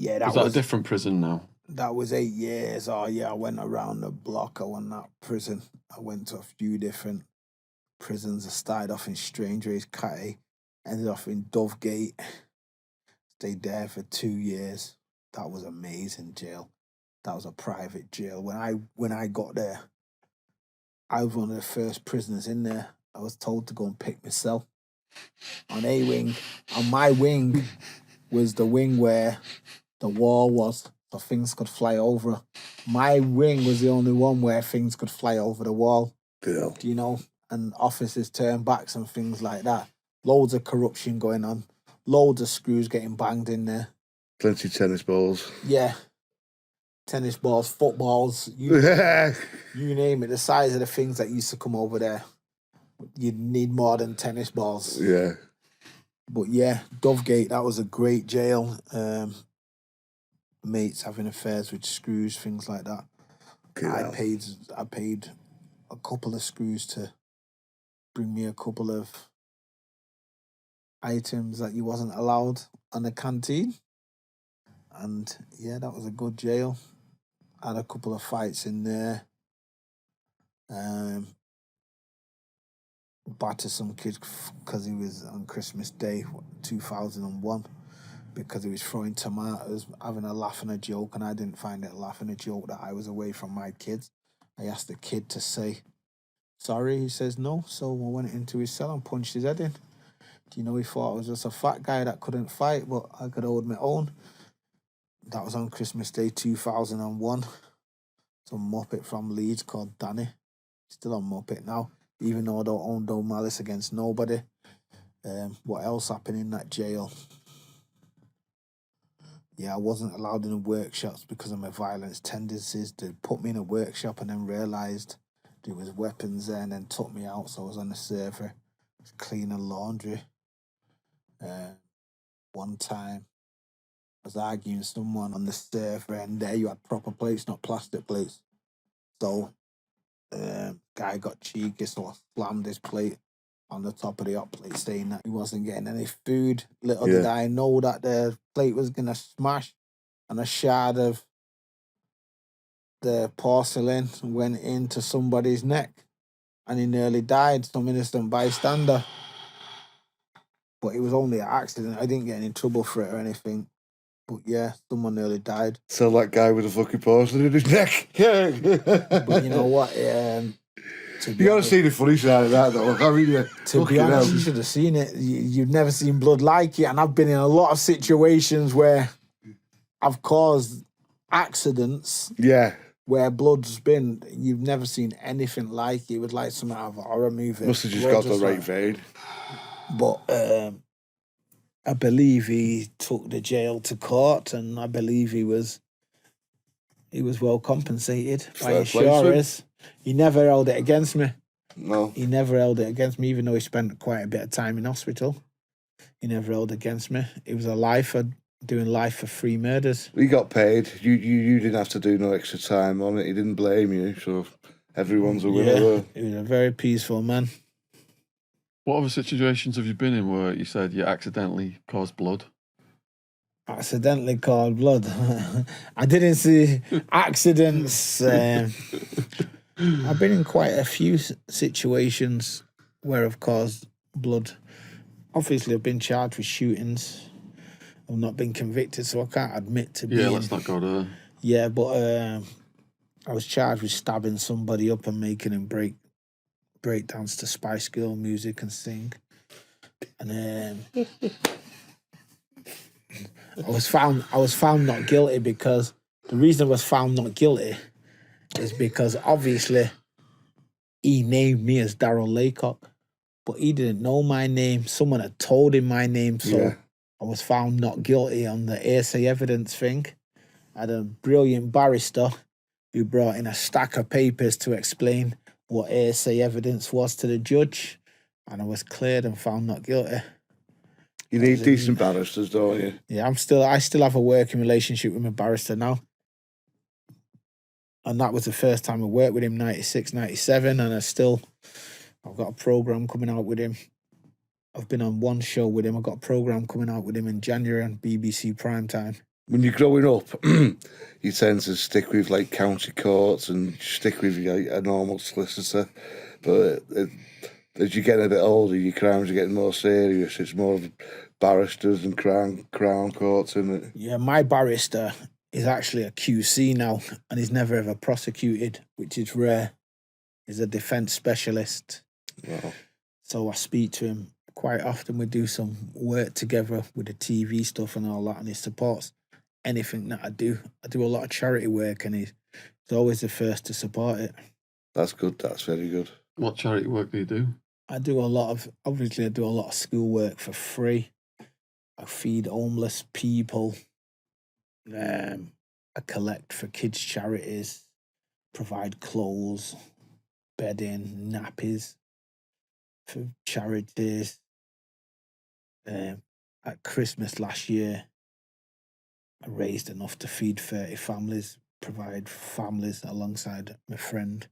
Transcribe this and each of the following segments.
Yeah, Was that a different prison now? That was 8 years. Oh, yeah, I went around the block. I went that prison. I went to a few different prisons. I started off in Strangeways, Catty, ended off in Dovegate. Stayed there for 2 years. That was amazing jail. That was a private jail. When I got there, I was one of the first prisoners in there. I was told to go and pick myself on A wing. On my wing was the wing where the wall was, so things could fly over. My wing was the only one where things could fly over the wall. Yeah. You know, and officers turn backs and things like that. Loads of corruption going on. Loads of screws getting banged in there. Plenty of tennis balls. Yeah. Tennis balls, footballs, you name it. The size of the things that used to come over there, you'd need more than tennis balls. Yeah. But yeah, Dovegate, that was a great jail. Mates having affairs with screws, things like that. I paid a couple of screws to bring me a couple of items that you wasn't allowed on the canteen. And yeah, that was a good jail. Had a couple of fights in there. Battered some kid because he was on Christmas Day 2001 because he was throwing tomatoes, having a laugh and a joke, and I didn't find it a laugh and a joke that I was away from my kids. I asked the kid to say sorry. He says no, so I went into his cell and punched his head in. Do you know, he thought I was just a fat guy that couldn't fight, but I could hold my own. That was on Christmas Day 2001. Some Muppet from Leeds called Danny. Still on Muppet now, even though I don't own no malice against nobody. What else happened in that jail? Yeah, I wasn't allowed in the workshops because of my violence tendencies. They put me in a workshop and then realised there was weapons there and then took me out. So I was on the server cleaning laundry. One time I was arguing with someone on the server and there you had proper plates, not plastic plates. So guy got cheeky, so I slammed his plate on the top of the hot plate, saying that he wasn't getting any food. Little did I know that the plate was going to smash, and a shard of the porcelain went into somebody's neck, and he nearly died, some innocent bystander. But it was only an accident. I didn't get any trouble for it or anything. But yeah, someone nearly died. So that guy with the fucking porcelain in his neck. Yeah. But you know what? You got to see the funny side of that, though. I mean, to be honest, you should have seen it. You've never seen blood like it. And I've been in a lot of situations where I've caused accidents. Yeah. Where blood's been. You've never seen anything like it. It was like something out of a horror movie. Must have just got the right vein. But I believe he took the jail to court, and I believe he was well compensated by insurers. He never held it against me. No. He never held it against me, even though he spent quite a bit of time in hospital. He never held it against me. It was a lifer, doing life for 3 murders. He got paid. You didn't have to do no extra time on it. He didn't blame you, so everyone's a winner. Yeah, he was a very peaceful man. What other situations have you been in where you said you accidentally caused blood? Accidentally caused blood? I didn't see accidents. I've been in quite a few situations where I've caused blood. Obviously, I've been charged with shootings. I've not been convicted, so I can't admit to being... Yeah, let's not go there. Yeah, but I was charged with stabbing somebody up and making him break dance to Spice Girl music and sing. And I was found not guilty because the reason I was found not guilty is because obviously he named me as Darryl Laycock, but he didn't know my name. Someone had told him my name, so I was found not guilty on the hearsay evidence thing. I had a brilliant barrister who brought in a stack of papers to explain what hearsay evidence was to the judge, and I was cleared and found not guilty. You need decent barristers, don't you? Yeah, I still have a working relationship with my barrister now. And that was the first time I worked with him, 96, 97, and I've got a programme coming out with him. I've been on one show with him. I've got a programme coming out with him in January on BBC Primetime. when you're growing up, you tend to stick with like county courts and stick with like, a normal solicitor. But as you get a bit older, your crimes are getting more serious. It's more of barristers and crown courts, isn't it? Yeah, my barrister is actually a QC now, and he's never ever prosecuted, which is rare. He's a defence specialist. Wow. So I speak to him quite often. We do some work together with the TV stuff and all that, and he supports anything that I do. I do a lot of charity work, and he's always the first to support it. That's good. That's very good. What charity work do you do? I do a lot of school work for free. I feed homeless people. I collect for kids' charities, provide clothes, bedding, nappies for charities. At Christmas last year, I raised enough to feed 30 families, provide families alongside my friend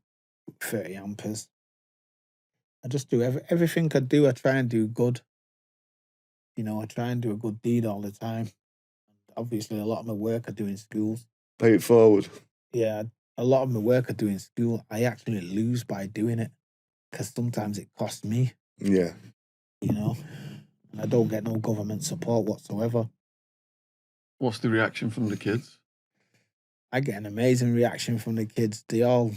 with 30 ampers. I just do everything I do. I try and do good. I try and do a good deed all the time. Obviously, a lot of my work I do in schools. Pay it forward. Yeah, a lot of my work I do in school, I actually lose by doing it because sometimes it costs me. Yeah. And I don't get no government support whatsoever. What's the reaction from the kids? I get an amazing reaction from the kids. They all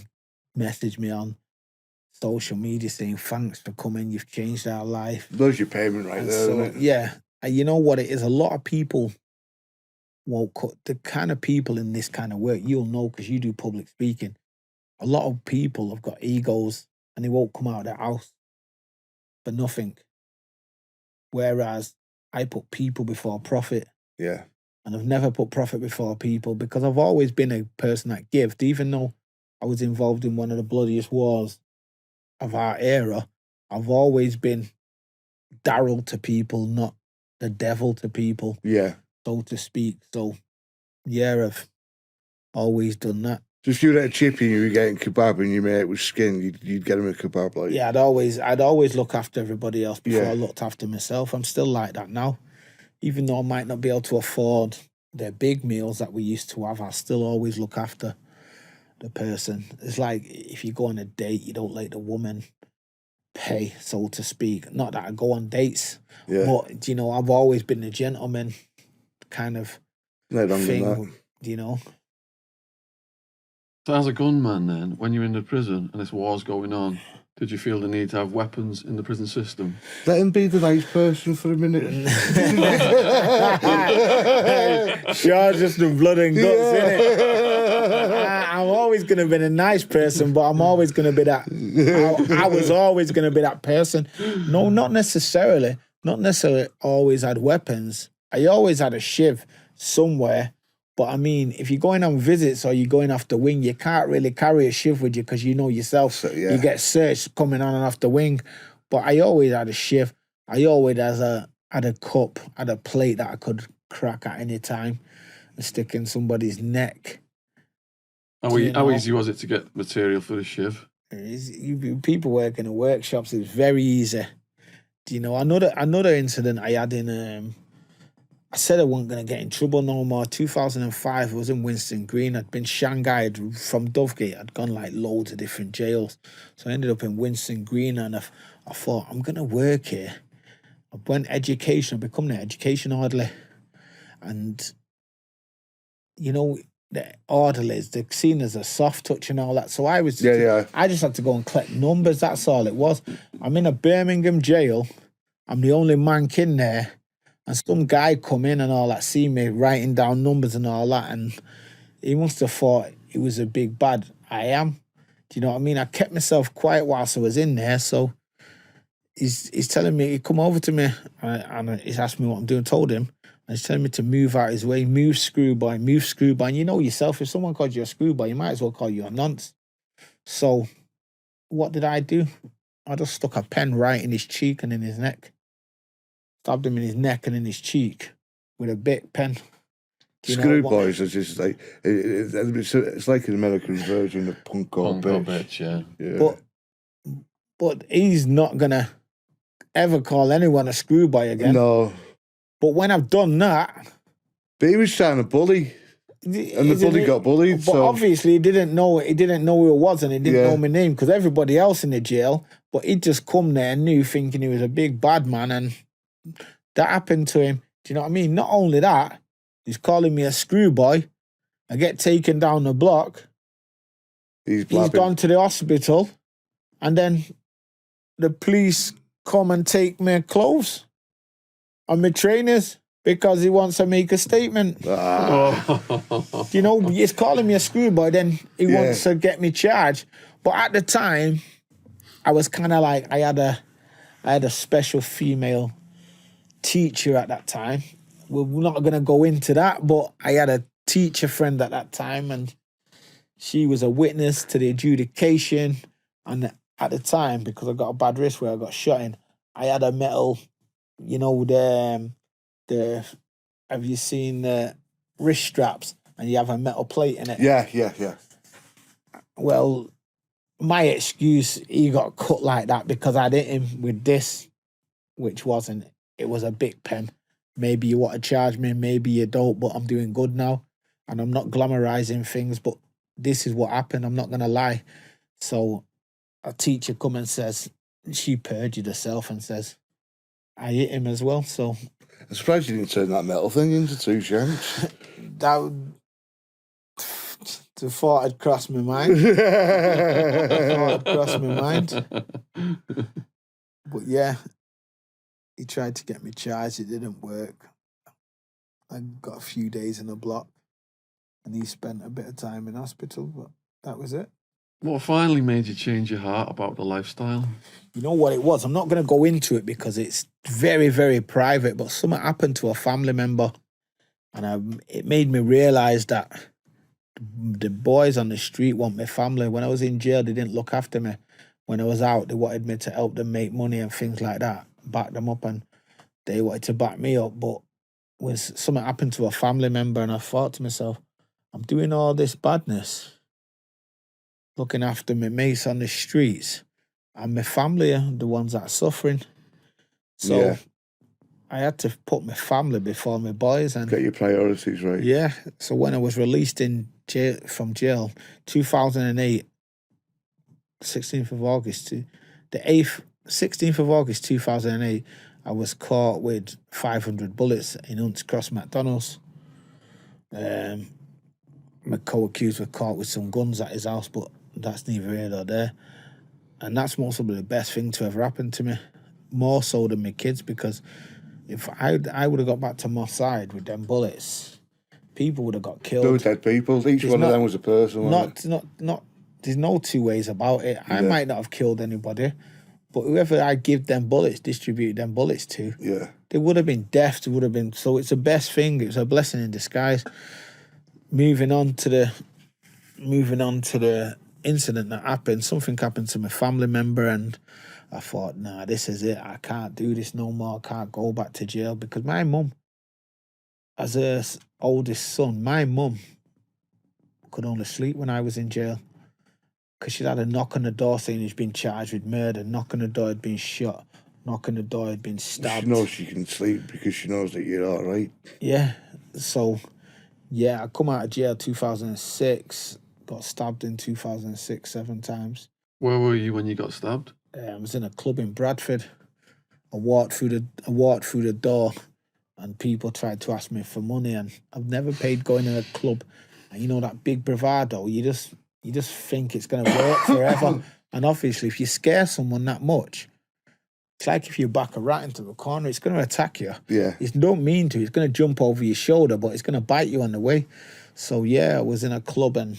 message me on social media saying, thanks for coming, you've changed our life. There's your payment right there, isn't it? Yeah. And you know what it is? A lot of people won't cut. The kind of people in this kind of work, you'll know because you do public speaking. A lot of people have got egos and they won't come out of their house for nothing. Whereas I put people before profit. Yeah. And I've never put profit before people because I've always been a person that gives. Even though I was involved in one of the bloodiest wars of our era, I've always been Darryl to people, not the devil to people. Yeah. So to speak. So, yeah, I've always done that. So if you were at a chippy and you were getting kebab and your mate was skin, you'd get him a kebab, like. Yeah, I'd always look after everybody else before I looked after myself. I'm still like that now. Even though I might not be able to afford the big meals that we used to have, I still always look after the person. It's like if you go on a date, you don't let the woman pay, so to speak. Not that I go on dates, but, I've always been a gentleman kind of thing, So as a gunman then, when you're in the prison and this war's going on, did you feel the need to have weapons in the prison system? Let him be the nice person for a minute. Sure, just the blood and guts, innit? I'm always going to be a nice person, but I'm always going to be that. I was always going to be that person. No, not necessarily. Not necessarily always had weapons. I always had a shiv somewhere. But I mean, if you're going on visits or you're going off the wing, you can't really carry a shiv with you because you know yourself. So, you get searched coming on and off the wing. But I always had a shiv. I always had a cup, had a plate that I could crack at any time and stick in somebody's neck. How easy was it to get material for the shiv? People working in workshops, it's very easy. Another incident I had in... I said I wasn't going to get in trouble no more. 2005, I was in Winston Green. I'd been shanghaied from Dovegate. I'd gone like loads of different jails. So I ended up in Winston Green and I thought, I'm going to work here. I went education. I become an education orderly. And, the orderlies, they're seen as a soft touch and all that. So I was... I just had to go and collect numbers. That's all it was. I'm in a Birmingham jail. I'm the only man in there. And some guy come in and all that, see me writing down numbers and all that, and he must have thought he was a big bad. I am. Do you know what I mean? I kept myself quiet whilst I was in there, so he's telling me, he come over to me, and he's asked me what I'm doing, told him, and he's telling me to move out his way, move screwboy. And you know yourself, if someone calls you a screwboy, you might as well call you a nonce. So what did I do? I just stuck a pen right in his cheek and in his neck. Stabbed him in his neck and in his cheek with a bit pen. Screwboys are just like it's like an American version of punk or bitch. Yeah. But he's not gonna ever call anyone a screwboy again. No. But when I've done that, But he was trying to bully. And the bully got bullied. But obviously he didn't know who it was, and he didn't know my name, because everybody else in the jail, but he'd just come there and knew, thinking he was a big bad man, and that happened to him. Do you know what I mean? Not only that, he's calling me a screw boy. I get taken down the block. He's gone to the hospital, and then the police come and take my clothes and my trainers because he wants to make a statement. You know, he's calling me a screw boy, then he wants to get me charged. But at the time, I was kind of like, I had a special female teacher at that time. We're not going to go into that, but I had a teacher friend at that time, and she was a witness to the adjudication. And at the time, because I got a bad wrist where I got shot in, I had a metal, you know, the have you seen the wrist straps and you have a metal plate in it? Yeah. Well, my excuse, he got cut like that because I'd hit him with this, which wasn't, it was a big pen. Maybe you want to charge me, maybe you don't, but I'm doing good now. And I'm not glamorizing things, but this is what happened. I'm not going to lie. So a teacher come and says, she perjured herself and says, I hit him as well. So I'm surprised you didn't turn that metal thing into 2 shanks. The thought had crossed my mind. But yeah, he tried to get me charged. It didn't work. I got a few days in the block, and he spent a bit of time in hospital, but that was it. What finally made you change your heart about the lifestyle? You know what it was? I'm not going to go into it because it's very, very private, but something happened to a family member, and it made me realise that the boys on the street want my family. When I was in jail, they didn't look after me. When I was out, they wanted me to help them make money and things like that, back them up, and they wanted to back me up. But when something happened to a family member, and I thought to myself, I'm doing all this badness, looking after my mates on the streets, and my family are the ones that are suffering. So I had to put my family before my boys. And get your priorities right. Yeah. So when I was released from jail, 2008, 16th of August, 16th of August 2008, I was caught with 500 bullets in Hunts Cross McDonald's. My co-accused were caught with some guns at his house, but that's neither here nor there. And that's possibly the best thing to ever happen to me, more so than my kids, because if I would have got back to my side with them bullets, people would have got killed. Two dead people. Each one of them was a person. Not. There's no two ways about it. I might not have killed anybody, but whoever I give them bullets, distribute them bullets to, they would have been deaf. They would have been. So it's the best thing. It's a blessing in disguise. Moving on to the incident that happened. Something happened to my family member, and I thought, nah, this is it. I can't do this no more. I can't go back to jail, because my mum, as her oldest son, my mum could only sleep when I was in jail, because she'd had a knock on the door saying he's been charged with murder. Knock on the door, had been shot. Knock on the door, had been stabbed. She knows she can sleep because she knows that you're all right. Yeah. So, yeah, I come out of jail 2006. Got stabbed in 2006 7 times. Where were you when you got stabbed? I was in a club in Bradford. I walked through the door, and people tried to ask me for money, and I've never paid going in a club. And you know that big bravado, you just think it's going to work forever. And obviously, if you scare someone that much, it's like if you back a rat into a corner, it's going to attack you. Yeah. It don't mean to. It's going to jump over your shoulder, but it's going to bite you on the way. So, yeah, I was in a club, and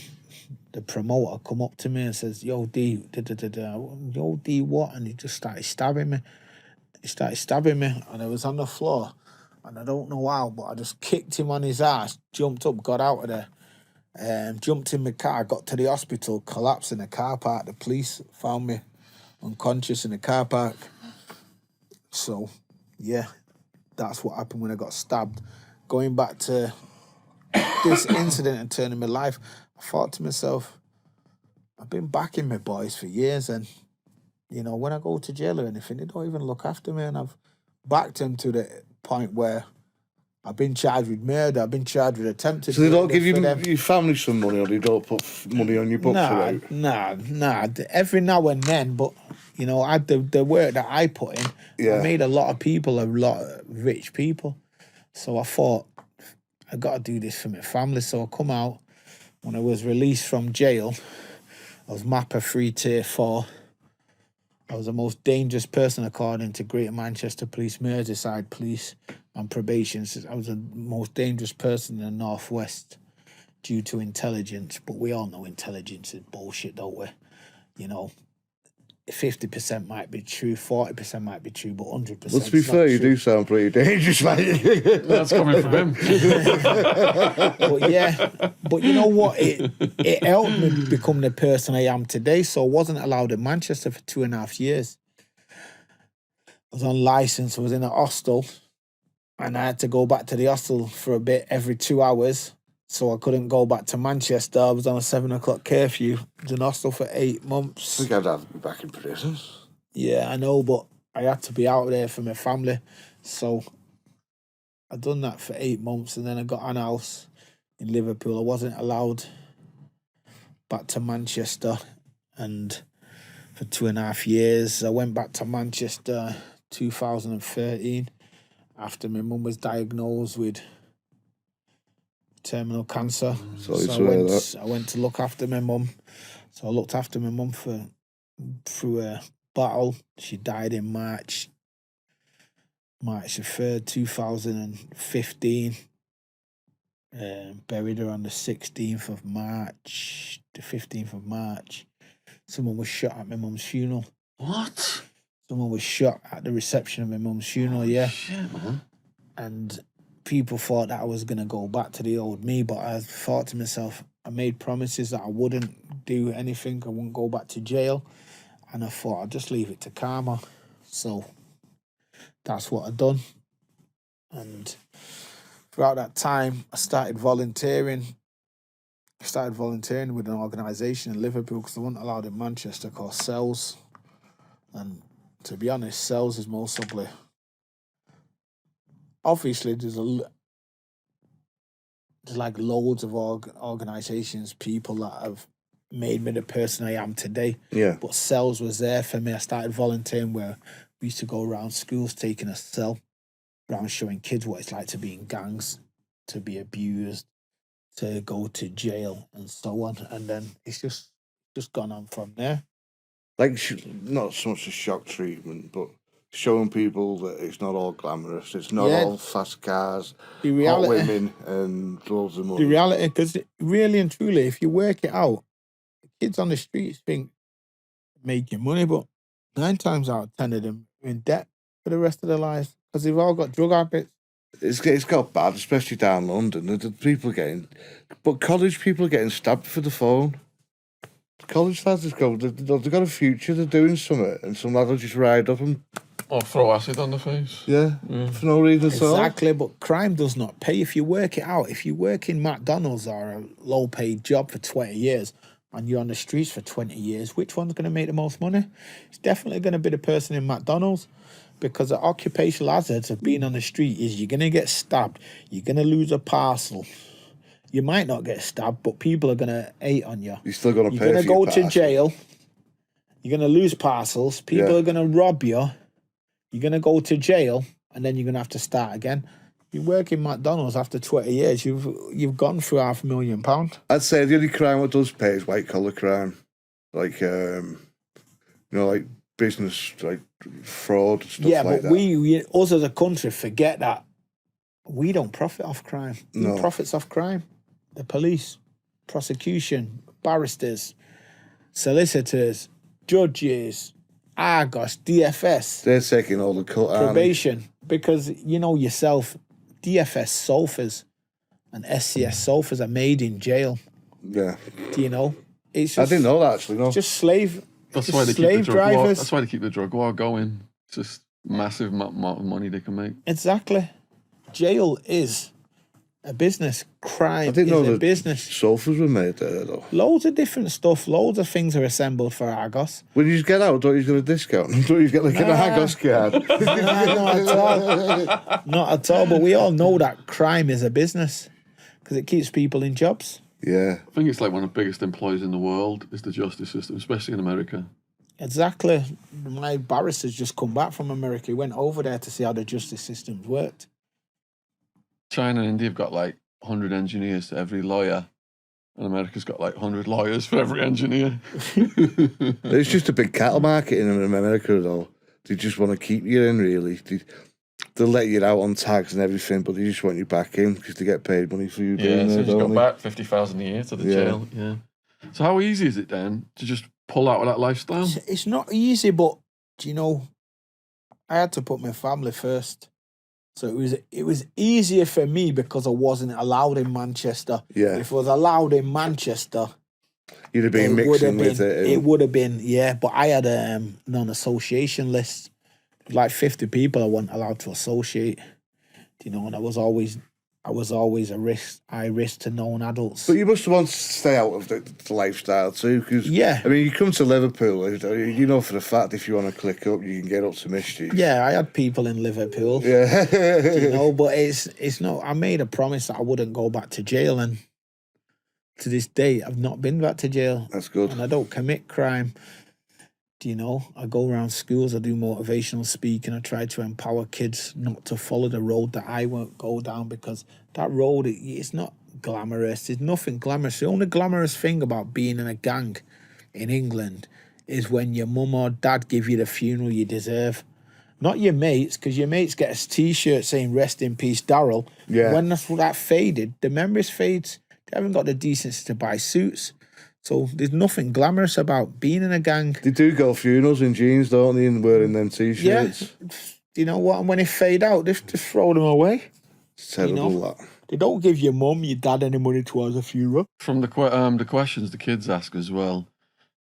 the promoter come up to me and says, yo, D, yo, D, what? And he just started stabbing me. And I was on the floor, and I don't know how, but I just kicked him on his ass, jumped up, got out of there, jumped in my car, got to the hospital, collapsed in the car park. The police found me unconscious in the car park. So, yeah, that's what happened when I got stabbed. Going back to this incident and turning my life, I thought to myself, I've been backing my boys for years, and, you know, when I go to jail or anything, they don't even look after me, and I've backed them to the point where I've been charged with murder. I've been charged with attempted So they don't murder give you for them. your family some money, or they don't put money on your books about? Nah. Every now and then, but you know, the work that I put in, I Yeah. made a lot of people, a lot of rich people. So I thought I got to do this for my family. So I come out when I was released from jail. I was MAPA 3 Tier 4. I was the most dangerous person according to Greater Manchester Police, Merseyside Police and probation. I was the most dangerous person in the Northwest due to intelligence. But we all know intelligence is bullshit, don't we? You know, 50% might be true, 40% might be true, but 100%. Well, to be fair, you do sound pretty dangerous, mate. That's coming from him. But yeah, but you know what? It helped me become the person I am today. So I wasn't allowed in Manchester for 2.5 years. I was on license, I was in a hostel, and I had to go back to the hostel for a bit every 2 hours. So I couldn't go back to Manchester. I was on a 7 o'clock curfew. I was in hostel for 8 months. I think I'd have to be back in prison. Yeah, I know, but I had to be out there for my family. So I done that for 8 months, and then I got an house in Liverpool. I wasn't allowed back to Manchester, and for 2.5 years, I went back to Manchester 2013 after my mum was diagnosed with terminal cancer. I went to look after my mum. So I looked after my mum through a battle. She died in March the 3rd, 2015. Buried her on the 16th of March, the 15th of March. Someone was shot at my mum's funeral. What? Someone was shot at the reception of my mum's funeral, yeah. Shit, man. And people thought that I was going to go back to the old me, but I thought to myself, I made promises that I wouldn't do anything. I wouldn't go back to jail. And I thought I'd just leave it to karma. So that's what I done. And throughout that time, I started volunteering. I started volunteering with an organisation in Liverpool because I wasn't allowed in Manchester called Cells. And to be honest, Cells is most ugly. Obviously, there's like loads of organisations, people that have made me the person I am today. Yeah. But Cells was there for me. I started volunteering where we used to go around schools taking a cell, around showing kids what it's like to be in gangs, to be abused, to go to jail and so on. And then it's just gone on from there. Like, not so much a shock treatment, but showing people that it's not all glamorous. It's not all fast cars, The reality, hot women, and loads of money. the reality, because really and truly, if you work it out, kids on the streets think making money, but 9 times out of 10 of them are in debt for the rest of their lives because they've all got drug habits. It's got bad, especially down London. The people but college people are getting stabbed for the phone. College lads they've got a future. They're doing something, and some lad will just ride up and Or throw acid on the face. yeah. For no reason at all. Exactly, but crime does not pay. If you work it out, if you work in McDonald's or a low-paid job for 20 years and you're on the streets for 20 years, which one's going to make the most money? It's definitely going to be the person in McDonald's, because the occupational hazards of being on the street is you're going to get stabbed, you're going to lose a parcel. You might not get stabbed, but people are going to hate on you. You're still going to pay. You're going to for your go to parcel. jail. You're going to lose parcels. People are going to rob you. You're going to go to jail, and then you're going to have to start again. You work in McDonald's after 20 years, you've gone through £500,000. I'd say the only crime that does pay is white collar crime, like like business, like fraud and stuff Yeah, like but that. we us as a country forget that we don't profit off crime. No. Who profits off crime? The police, prosecution, barristers, solicitors, judges, Argos, DFS, They're taking all the cut. probation. Because you know yourself, DFS sofas and SCS sofas are made in jail. Yeah, Do you know? It's I just, didn't know that actually. No, just slave. That's just why they keep the slave drug war. drivers. That's why they keep the drug war going. It's just massive amount of money they can make. Exactly. Jail is a business. Crime I didn't is know a that business. sofas were made there, though. Loads of different stuff. Loads of things are assembled for Argos. When you get out, don't you get a discount? Don't you get like an Nah. Argos card? Not at all. Not at all. But we all know that crime is a business because it keeps people in jobs. Yeah. I think it's like one of the biggest employers in the world is the justice system, especially in America. Exactly. My barrister's just come back from America. He went over there to see how the justice systems worked. China and India have got like 100 engineers to every lawyer, and America's got like 100 lawyers for every engineer. It's just a big cattle market in America, though. They just want to keep you in, really. They'll let you out on tax and everything, but they just want you back in because they get paid money for you doing So there, you don't got they? back 50,000 a year to the jail. Yeah. So how easy is it then to just pull out of that lifestyle? It's not easy, but do you know, I had to put my family first. So it was easier for me because I wasn't allowed in Manchester. Yeah. If I was allowed in Manchester, You'd have been mixing with it. It would have been, yeah. But I had a non-association list. Like 50 people I wasn't allowed to associate. You know, and I was always a high risk to known adults. But you must want to stay out of the lifestyle too, because Yeah. I mean, you come to Liverpool, you know for a fact if you want to click up, you can get up to mischief. Yeah, I had people in Liverpool. Yeah. You know, but it's not. I made a promise that I wouldn't go back to jail, and to this day, I've not been back to jail. That's good. And I don't commit crime. You know, I go around schools, I do motivational speaking, I try to empower kids not to follow the road that I won't go down, because that road, it's not glamorous. There's nothing glamorous. The only glamorous thing about being in a gang in England is when your mum or dad give you the funeral you deserve. Not your mates, because your mates get a T-shirt saying "Rest in peace, Darryl." Yeah. When that faded, the memories fades. They haven't got the decency to buy suits. So there's nothing glamorous about being in a gang. They do go funerals in jeans, don't they, and wearing them T-shirts. Yeah. You know what? And when they fade out, they just throw them away. It's terrible, You know? that. They don't give your mum, your dad any money towards a funeral. From the questions the kids ask as well,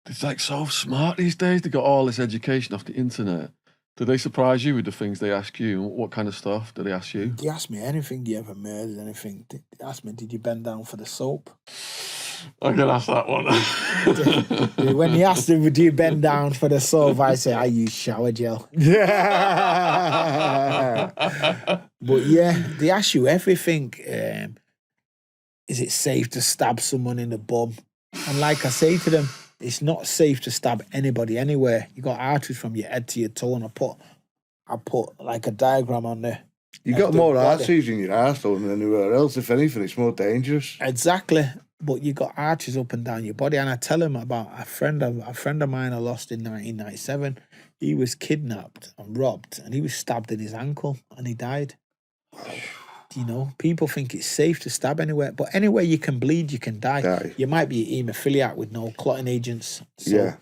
it's like so smart these days. They got all this education off the internet. Do they surprise you with the things they ask you? What kind of stuff do they ask you? They ask me anything. Do you ever murdered anything? They ask me, did you bend down for the soap? I can ask that one. When you ask them, do you bend down for the soap? I say, I use shower gel. Yeah. But yeah, they ask you everything. Is it safe to stab someone in the bum? And like I say to them, it's not safe to stab anybody anywhere. You got arteries from your head to your toe, and I put like a diagram on there. You got more arteries in your arsehole than anywhere else. If anything, it's more dangerous. Exactly. But you got arteries up and down your body. And I tell him about a friend of mine I lost in 1997. He was kidnapped and robbed, and he was stabbed in his ankle, and he died. You know, people think it's safe to stab anywhere, but anywhere you can bleed, you can die. You might be a haemophiliac with no clotting agents. So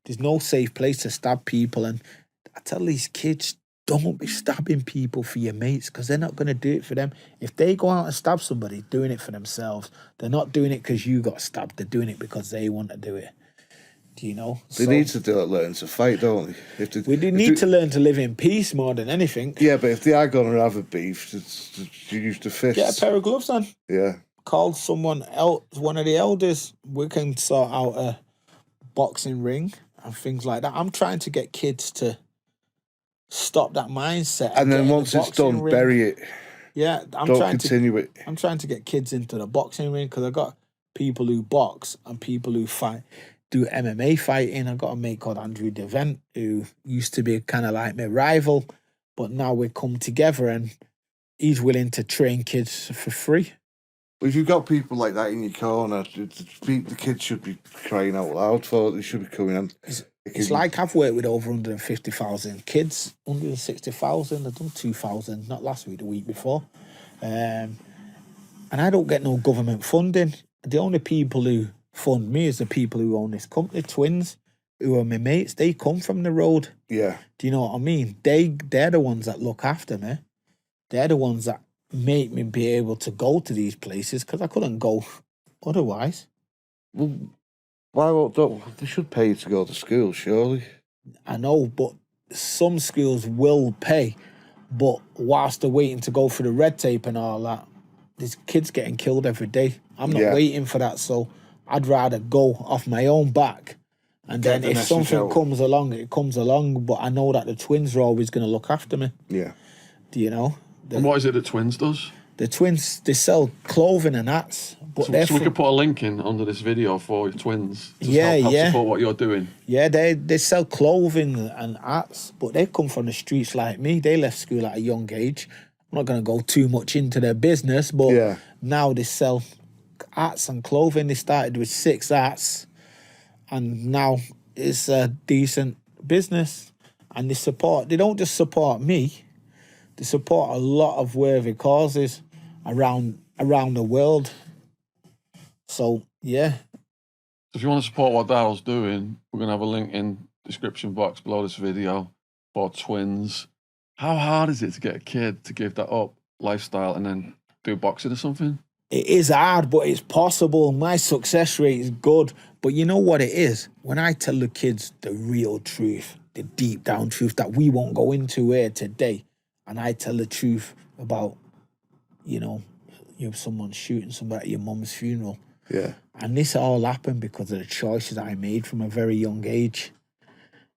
there's no safe place to stab people. And I tell these kids, don't be stabbing people for your mates, because they're not going to do it for them. If they go out and stab somebody, doing it for themselves. They're not doing it because you got stabbed. They're doing it because they want to do it. Do you know? They need to learn to fight, don't they? We need to learn to live in peace more than anything. Yeah, but if they are going to have a beef, you use the fists. Get a pair of gloves on. Yeah. Call someone else, one of the elders. We can sort out a boxing ring and things like that. I'm trying to get kids to stop that mindset. And then once it's done, bury it. Yeah, Don't continue it. I'm trying to get kids into the boxing ring, because I got people who box and people who fight, do MMA fighting. I got a mate called Andrew Devent, who used to be kind of like my rival, but now we come together and he's willing to train kids for free. Well, if you've got people like that in your corner, the kids should be crying out loud for it. They should be coming in. It's like I've worked with over 150,000 kids, 160,000. I've done 2,000, not last week, the week before. And I don't get no government funding. The only people who fund me is the people who own this company, twins, who are my mates. They come from the road. Yeah. Do you know what I mean? They're the ones that look after me. They're the ones that make me be able to go to these places, because I couldn't go otherwise. Well, why won't they should pay you to go to school, surely? I know, but some schools will pay. But whilst they're waiting to go through the red tape and all that, there's kids getting killed every day. I'm not Yeah. waiting for that, so I'd rather go off my own back. And Get then the if message something out. comes along, it comes along. But I know that the twins are always going to look after me. Yeah. Do you know? And what is it that Twins does? The twins, they sell clothing and hats. But they're So we from- could put a link in under this video for Twins to Yeah, help yeah. support what you're doing. Yeah, they sell clothing and hats, but they come from the streets like me. They left school at a young age. I'm not going to go too much into their business, but Yeah. now they sell hats and clothing. They started with 6 hats, and now it's a decent business. And they don't just support me, they support a lot of worthy causes around the world. So, yeah. If you want to support what Darryl's doing, we're going to have a link in the description box below this video for Twins. How hard is it to get a kid to give that up lifestyle and then do boxing or something? It is hard, but it's possible. My success rate is good. But you know what it is? When I tell the kids the real truth, the deep down truth that we won't go into here today, and I tell the truth about, someone shooting somebody at your mum's funeral. Yeah. And this all happened because of the choices I made from a very young age.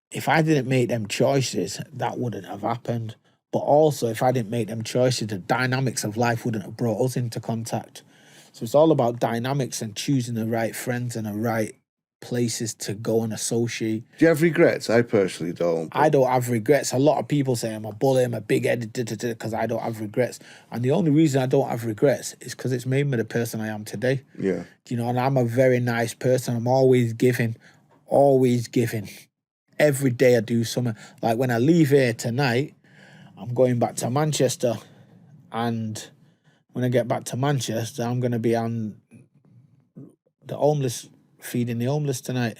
If I didn't make them choices, that wouldn't have happened. But also, if I didn't make them choices, the dynamics of life wouldn't have brought us into contact. So it's all about dynamics and choosing the right friends and the right places to go and associate. Do you have regrets? I personally don't. I don't have regrets. A lot of people say I'm a bully, I'm a big-headed, because I don't have regrets. And the only reason I don't have regrets is because it's made me the person I am today. Yeah. And I'm a very nice person. I'm always giving. Every day I do something. Like when I leave here tonight, I'm going back to Manchester. And when I get back to Manchester, I'm going to be on the homeless, feeding the homeless tonight.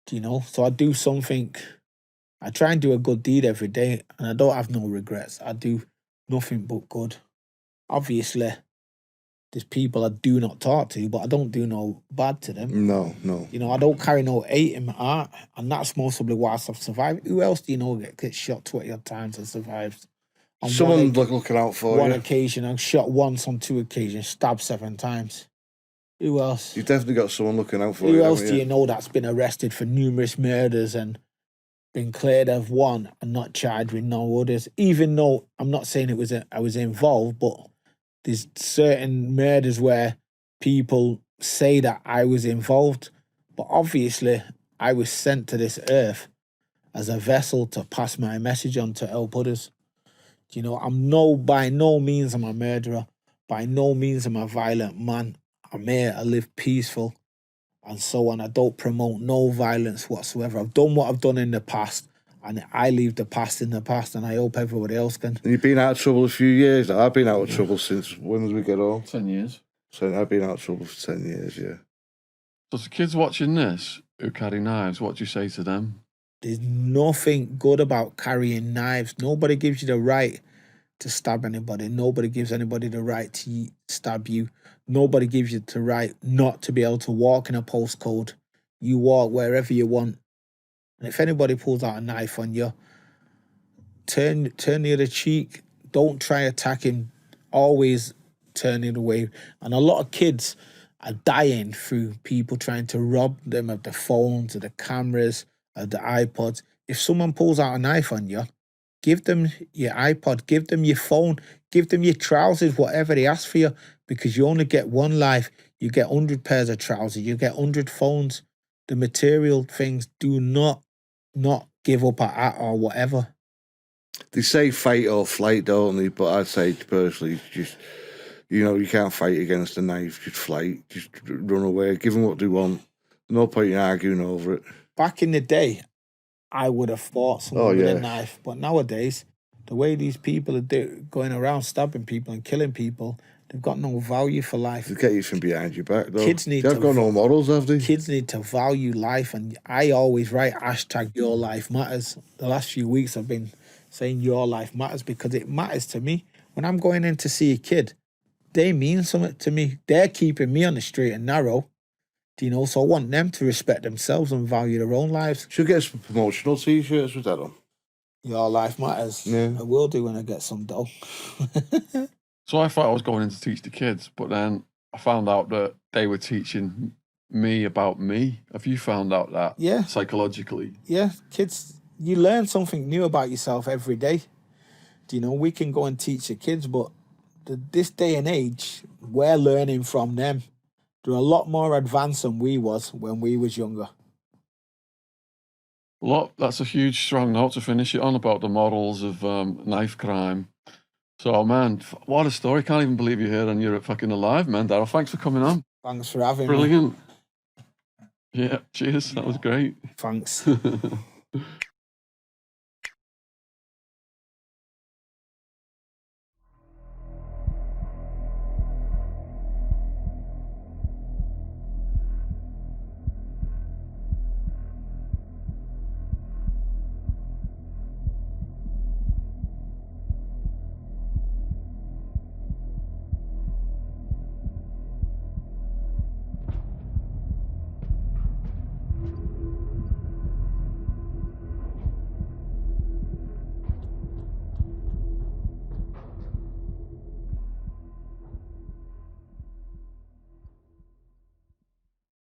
So I do something. I try and do a good deed every day, and I don't have no regrets. I do nothing but good. Obviously, there's people I do not talk to, but I don't do no bad to them. No. I don't carry no hate in my heart, and that's mostly why I've survived. Who else do you know gets shot 20 odd times and survives? On Someone looking out for one you. occasion, I'm shot once on 2 occasions, stabbed 7 times. Who else? You've definitely got someone looking out for you. Who else haven't do you know that's been arrested for numerous murders and been cleared of one and not charged with no others? Even though I'm not saying I was involved, but there's certain murders where people say that I was involved, but obviously I was sent to this earth as a vessel to pass my message on to help others. By no means I'm a murderer. By no means I'm a violent man. I'm here to live peaceful and so on. I don't promote no violence whatsoever. I've done what I've done in the past, and I leave the past in the past, and I hope everybody else can. And you've been out of trouble a few years. I've been out of trouble since, when did we get home? 10 years. So I've been out of trouble for 10 years, yeah. So the kids watching this who carry knives, what do you say to them? There's nothing good about carrying knives. Nobody gives you the right to stab anybody. Nobody gives anybody the right to stab you. Nobody gives you the right not to be able to walk in a postcode. You walk wherever you want. And if anybody pulls out a knife on you, turn the other cheek. Don't try attacking. Always turn it away. And a lot of kids are dying through people trying to rob them of the phones, of the cameras, of the iPods. If someone pulls out a knife on you, give them your iPod, give them your phone, give them your trousers, whatever they ask for you, because you only get one life. You get 100 pairs of trousers, you get 100 phones. The material things, do not give up at or whatever. They say fight or flight, don't they? But I'd say personally, just, you can't fight against a knife, just flight, just run away, give them what they want. No point in arguing over it. Back in the day, I would have fought someone with a knife. But nowadays, the way these people are going around stabbing people and killing people, they've got no value for life. They get you from behind your back, though. Kids need They've got no morals, have they? Kids need to value life, and I always write hashtag Your Life Matters. The last few weeks I've been saying Your Life Matters because it matters to me. When I'm going in to see a kid, they mean something to me. They're keeping me on the straight and narrow. So I want them to respect themselves and value their own lives. Should get some promotional t-shirts with that on. Your Life Matters. Yeah. I will do when I get some dough. So I thought I was going in to teach the kids, but then I found out that they were teaching me about me. Have you found out that? Yeah. Psychologically. Yeah, kids, you learn something new about yourself every day. You know, we can go and teach the kids, but this day and age, we're learning from them. They're a lot more advanced than we was when we was younger. Well, that's a huge, strong note to finish it on about the models of knife crime. So, man, what a story. Can't even believe you're here and you're fucking alive, man. Darryl, thanks for coming on. Thanks for having me. Brilliant. Yeah, cheers. That was great. Thanks.